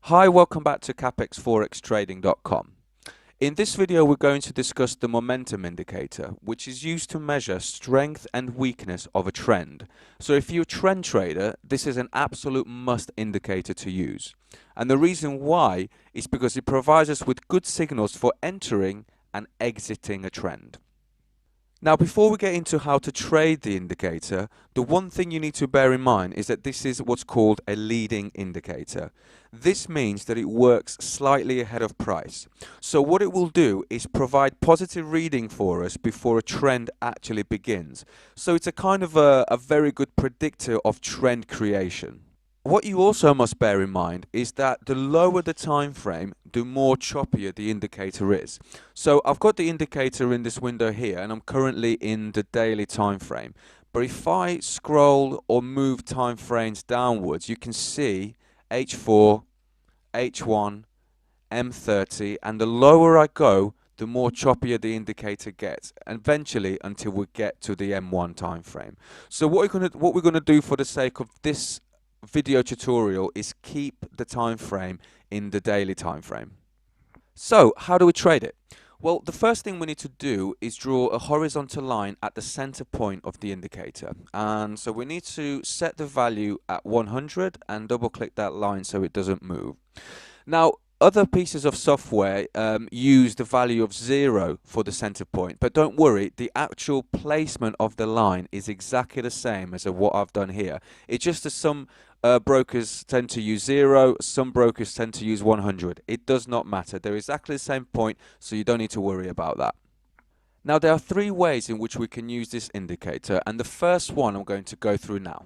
Hi, welcome back to capexforextrading.com. In this video, we're going to discuss the momentum indicator, which is used to measure strength and weakness of a trend. So if you're a trend trader, this is an absolute must indicator to use. And the reason why is because it provides us with good signals for entering and exiting a trend. Now, before we get into how to trade the indicator, the one thing you need to bear in mind is that this is what's called a leading indicator. This means that it works slightly ahead of price. So what it will do is provide positive reading for us before a trend actually begins. So it's a kind of a very good predictor of trend creation. What you also must bear in mind is that the lower the time frame, the more choppier the indicator is. So I've got the indicator in this window here, and I'm currently in the daily time frame. But if I scroll or move time frames downwards, you can see H4, H1, M30, and the lower I go, the more choppier the indicator gets, eventually until we get to the M1 time frame. So what we're gonna do for the sake of this video tutorial is keep the time frame in the daily time frame. So how do we trade it? Well, the first thing we need to do is draw a horizontal line at the center point of the indicator. And so we need to set the value at 100 and double click that line so it doesn't move. Now, other pieces of software use the value of 0 for the center point, but don't worry, the actual placement of the line is exactly the same as what I've done here. It's just that some brokers tend to use 0, some brokers tend to use 100. It does not matter. They're exactly the same point, so you don't need to worry about that. Now, there are three ways in which we can use this indicator, and the first one I'm going to go through now.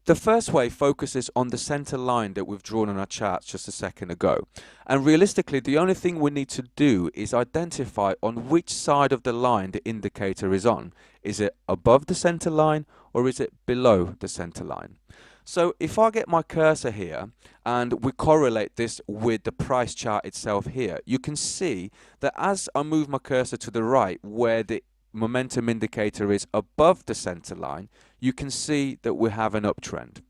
The first way focuses on the center line that we've drawn on our charts just a second ago. And realistically, the only thing we need to do is identify on which side of the line the indicator is on. Is it above the center line or is it below the center line? So if I get my cursor here and we correlate this with the price chart itself here, you can see that as I move my cursor to the right where the momentum indicator is above the center line, you can see that we have an uptrend.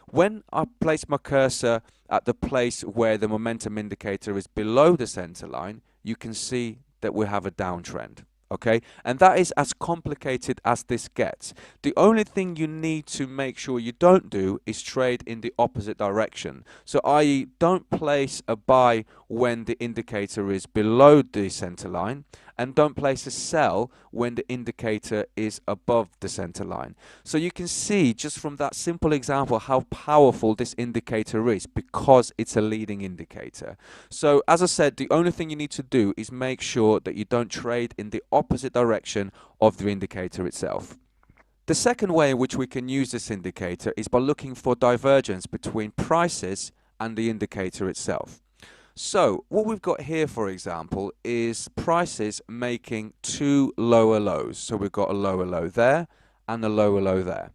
When I place my cursor at the place where the momentum indicator is below the center line, you can see that we have a downtrend. Okay, and that is as complicated as this gets. The only thing you need to make sure you don't do is trade in the opposite direction. So i.e. don't place a buy when the indicator is below the center line, and don't place a sell when the indicator is above the center line. So you can see just from that simple example how powerful this indicator is because it's a leading indicator. So as I said, the only thing you need to do is make sure that you don't trade in the opposite direction of the indicator itself. The second way in which we can use this indicator is by looking for divergence between prices and the indicator itself. So what we've got here, for example, is prices making two lower lows. So we've got a lower low there and a lower low there.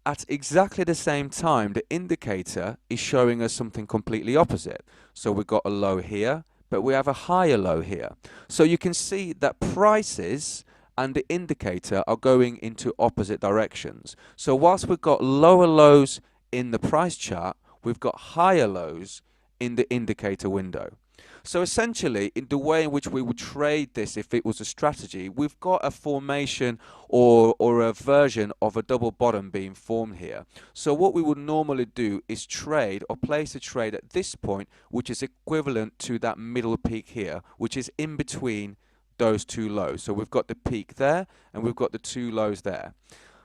At exactly the same time, the indicator is showing us something completely opposite. So we've got a low here, but we have a higher low here. So you can see that prices and the indicator are going into opposite directions. So whilst we've got lower lows in the price chart, we've got higher lows in the indicator window. So essentially, in the way in which we would trade this if it was a strategy, we've got a formation or a version of a double bottom being formed here. So what we would normally do is trade or place a trade at this point, which is equivalent to that middle peak here, which is in between those two lows. So we've got the peak there and we've got the two lows there.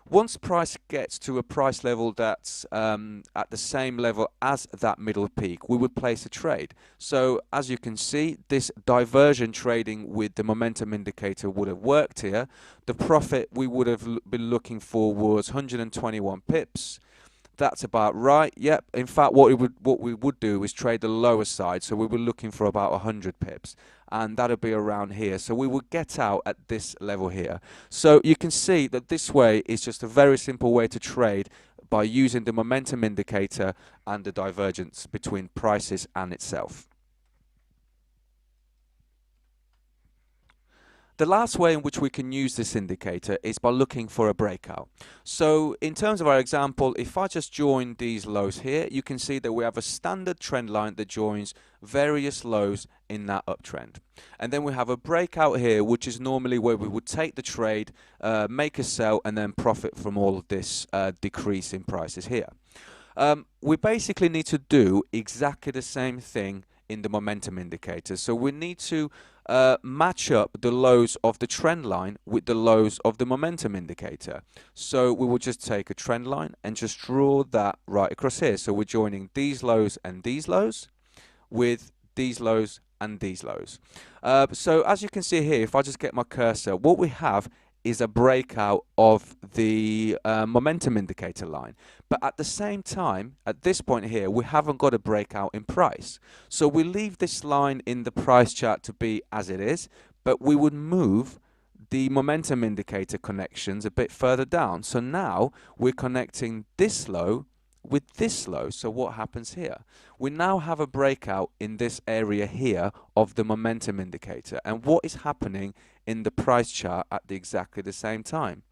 Once price gets to a price level that's at the same level as that middle peak, we would place a trade. So as you can see, this diversion trading with the momentum indicator would have worked here. The profit we would have been looking for was 121 pips. That's about right. Yep. In fact, what we would do is trade the lower side. So we were looking for about 100 pips, and that'll be around here. So we would get out at this level here. So you can see that this way is just a very simple way to trade by using the momentum indicator and the divergence between prices and itself. The last way in which we can use this indicator is by looking for a breakout. So in terms of our example, if I just join these lows here, you can see that we have a standard trend line that joins various lows in that uptrend. And then we have a breakout here, which is normally where we would take the trade, make a sell, and then profit from all of this decrease in prices here. We basically need to do exactly the same thing in the momentum indicator. So we need to match up the lows of the trend line with the lows of the momentum indicator. So we will just take a trend line and just draw that right across here. So we're joining these lows and these lows with these lows and these lows. So as you can see here, if I just get my cursor, what we have is a breakout of the momentum indicator line. But at the same time, at this point here, we haven't got a breakout in price. So we leave this line in the price chart to be as it is, but we would move the momentum indicator connections a bit further down. So now we're connecting this low with this low. So what happens here? We now have a breakout in this area here of the momentum indicator. And what is happening in the price chart at exactly the same time?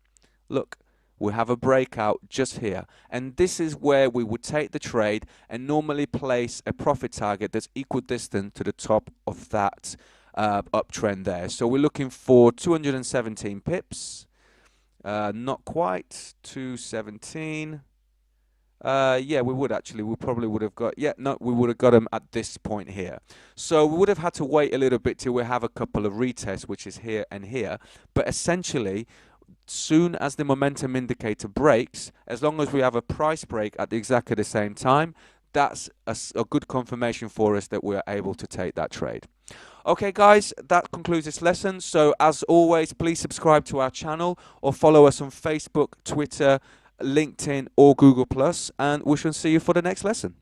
Look, we have a breakout just here. And this is where we would take the trade and normally place a profit target that's equidistant to the top of that uptrend there. So we're looking for 217 pips. Not quite. 217. Yeah, we would actually. We probably would have got, yeah, no, we would have got them at this point here. So we would have had to wait a little bit till we have a couple of retests, which is here and here. But essentially, soon as the momentum indicator breaks, as long as we have a price break at exactly the same time, that's a good confirmation for us that we're able to take that trade. Okay, guys, that concludes this lesson. So as always, please subscribe to our channel or follow us on Facebook, Twitter, LinkedIn or Google+, and we shall see you for the next lesson.